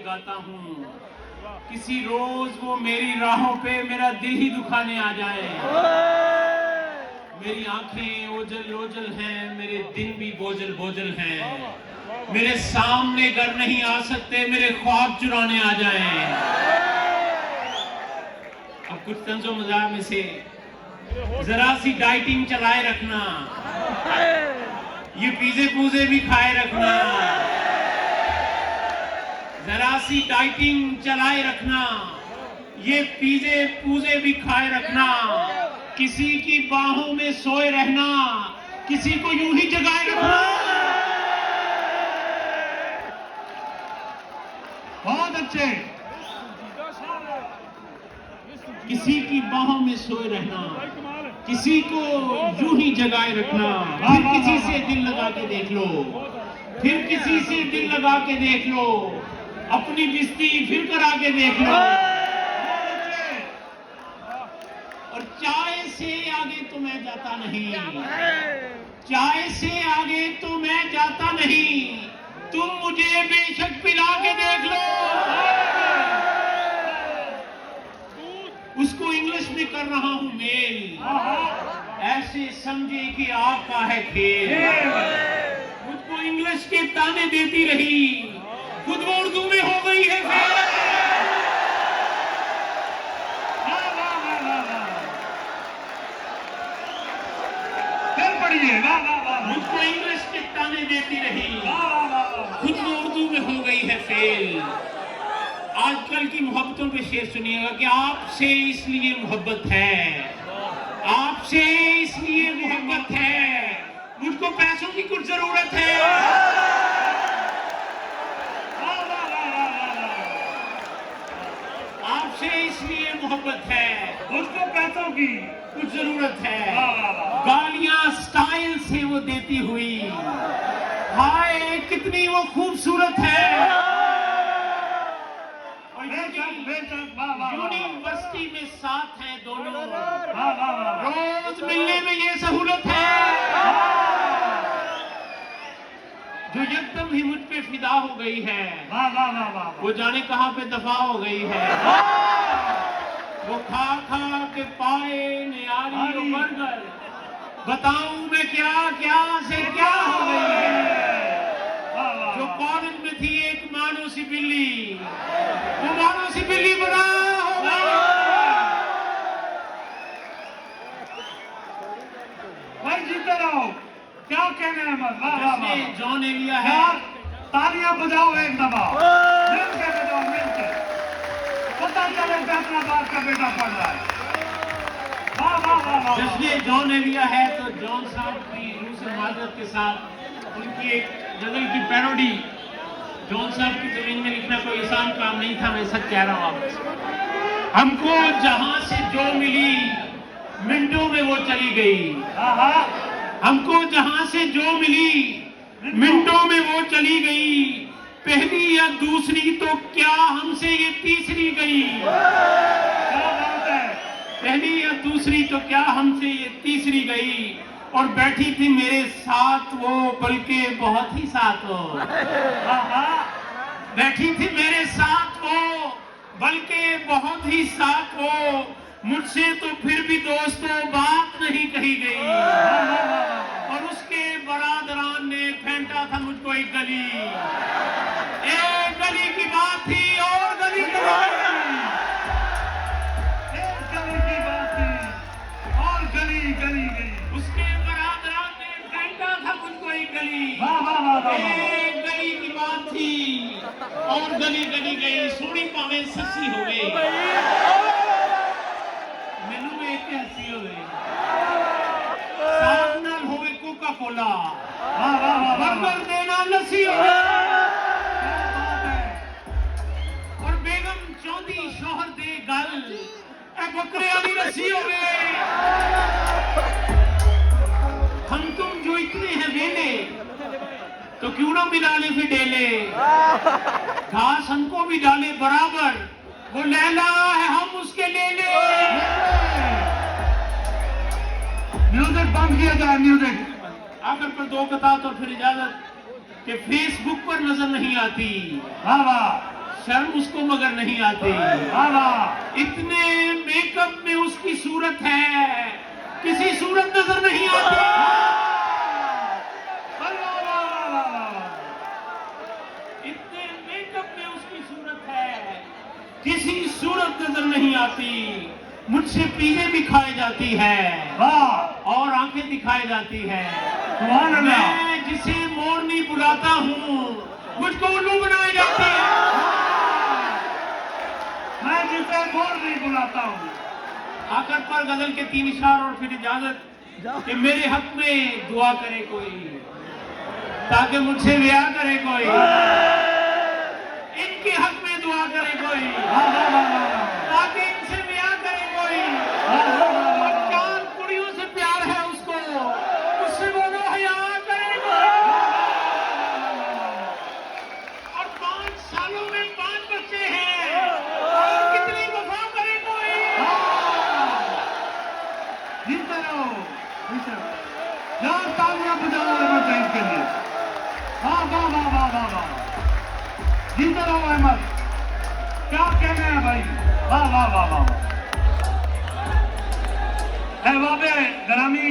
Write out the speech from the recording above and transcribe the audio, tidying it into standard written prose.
गाता हूँ किसी रोज वो मेरी राहों पे मेरा दिल ही दुखाने आ जाए। मेरी आंखें ओझल ओझल हैं, मेरे दिन भी बोझल बोझल हैं। मेरे सामने घर नहीं आ सकते, मेरे ख्वाब चुराने आ जाएं। अब कुछ तंजो मजाक में से जरा सी डाइटिंग चलाए रखना, ये पीजे पूजे भी खाए रखना, जरा सी डाइटिंग चलाए रखना, ये पीजे पूजे भी खाए रखना। किसी की बाहों में सोए रहना, किसी को यूं ही जगाए रखना। बहुत अच्छे। किसी की बाहों में सोए रहना, किसी को यूं ही जगाए रखना। फिर किसी से दिल लगा के देख लो, फिर किसी से दिल लगा के देख लो, अपनी बिस्ती फिर करा के देख लो। और चाय से आगे तो मैं जाता नहीं, चाय से आगे तो मैं जाता नहीं। तुम मुझे बेशक पिला के देख लो। उसको इंग्लिश में कर रहा हूं मेल, ऐसे समझे कि आपका है खेल। मुझको इंग्लिश के ताने देती रही, खुद वो उर्दू में हो गई है फेल। फिर पढ़िए। मुझको इंग्लिश के ताने देती रही, खुद वो उर्दू में हो गई है फेल। आजकल की मोहब्बतों पे शेर सुनिएगा कि आपसे इसलिए मोहब्बत है, आपसे इसलिए मोहब्बत है, मुझको पैसों की कुछ जरूरत है। आपसे इसलिए मोहब्बत है, मुझको पैसों की कुछ जरूरत है। गालियां स्टाइल से वो देती हुई, हाय कितनी वो खूबसूरत है। यूनिवर्सिटी में साथ हैं दोनों, रोज मिलने में ये सहूलत है। जो एकदम ही मुझ पे फिदा हो गई है, वो जाने कहां पे दफा हो गई है। वो खा खा के पाए न्यारी बर्गर, बताऊं मैं क्या क्या से क्या हो गई है। जो कॉलेज में थी एक मानो सी बिल्ली, वो मानो सी बिल्ली बना हो गई। भाई जीते रहो, क्या कहना है जिसने जॉन एलिया है, तालियां बजाओ एक दफा, मिलकर बजाओ मिलकर, पता चले अपना बात का बेटा पढ़ रहा है। वाह वाह वाह वाह। जिसने जॉन एलिया है तो जॉन साहब की रूह से माजरत के साथ उनकी एक गजल की पैरोडी। जॉन साहब की जमीन में लिखना कोई आसान काम नहीं था, मैं सच कह रहा हूं आपसे। हमको जहां से जो मिली मिनटों में वो चली गई। हमको जहां से जो मिली मिनटों में वो चली गई। पहली या दूसरी तो क्या हमसे ये तीसरी गई। पहली या दूसरी तो क्या हमसे ये तीसरी गई। और बैठी थी मेरे साथ वो, बल्कि बहुत ही साथ वो। बैठी थी मेरे साथ वो, बल्कि बहुत ही साथ वो। मुझसे तो फिर भी दोस्तों बात नहीं कही गई। और उसके बरादरान ने फेंटा था मुझको एक गली की बात थी और गली की बात थी। एक गली की बात थी और गली गली गई। उसके बरादरान ने फेंटा था मुझको एक गली। एक गली की बात थी और गली गली गई। सोनी पावे सस्सी हो गई, मैनू वेख के हंसी हो गई। साथ नाल होवे कोका कोला, बर्गर देना लस्सी हो गई। और बेगम चौंधी शोहर दे गल, ए बकरे वाली लस्सी हो गई। हम तुम जो इतने हैं वेले, तो क्यों ना मिला ले फिर डेले। घास हमको भी डाले बराबर, वो लैला है हम उसके ले ले। म्यूजिक बंद किया जाए, म्यूजिक। आखिर पर दो कथा तो फिर इजाजत कि फेसबुक पर नजर नहीं आती, वाह वाह। शर्म उसको मगर नहीं आती। वाह वाह इतने मेकअप में उसकी सूरत है, किसी सूरत नजर नहीं आती। वाह वाह वाह वाह इतने मेकअप में उसकी सूरत है, किसी सूरत नजर नहीं आती। मुझसे पीने भी खाए जाती है वाह और आंखें दिखाई जाती है। सुभान अल्लाह मैं जिसे मोरनी बुलाता हूँ मुझको उल्लू बनाई जाती है। मैं जिसे मोर नहीं बुलाता हूँ। आखिर पर गजल के 3 इशार और फिर इजाजत कि मेरे हक में दुआ करे कोई, ताकि मुझसे ब्याह करे कोई, इनके हक में दुआ करे कोई, वाह वाह वाह वाह ताकि इनसे ब्याह करे कोई। वाह वाह वाह वाह 4 कुड़ियों से प्यार है उसको, उससे बोलो हया करे कोई। और 5 सालों में 5 बच्चे हैं, और कितनी वफा करे कोई। जीते रहो जीते रहो। यार तालियां बजाओ अहमद सईद के लिए। वाह वाह वाह वाह वाह वाह जीते रहो अहमद, क्या कहना है भाई। वाह वाह वाह वाह। वाह वाह ग्रामी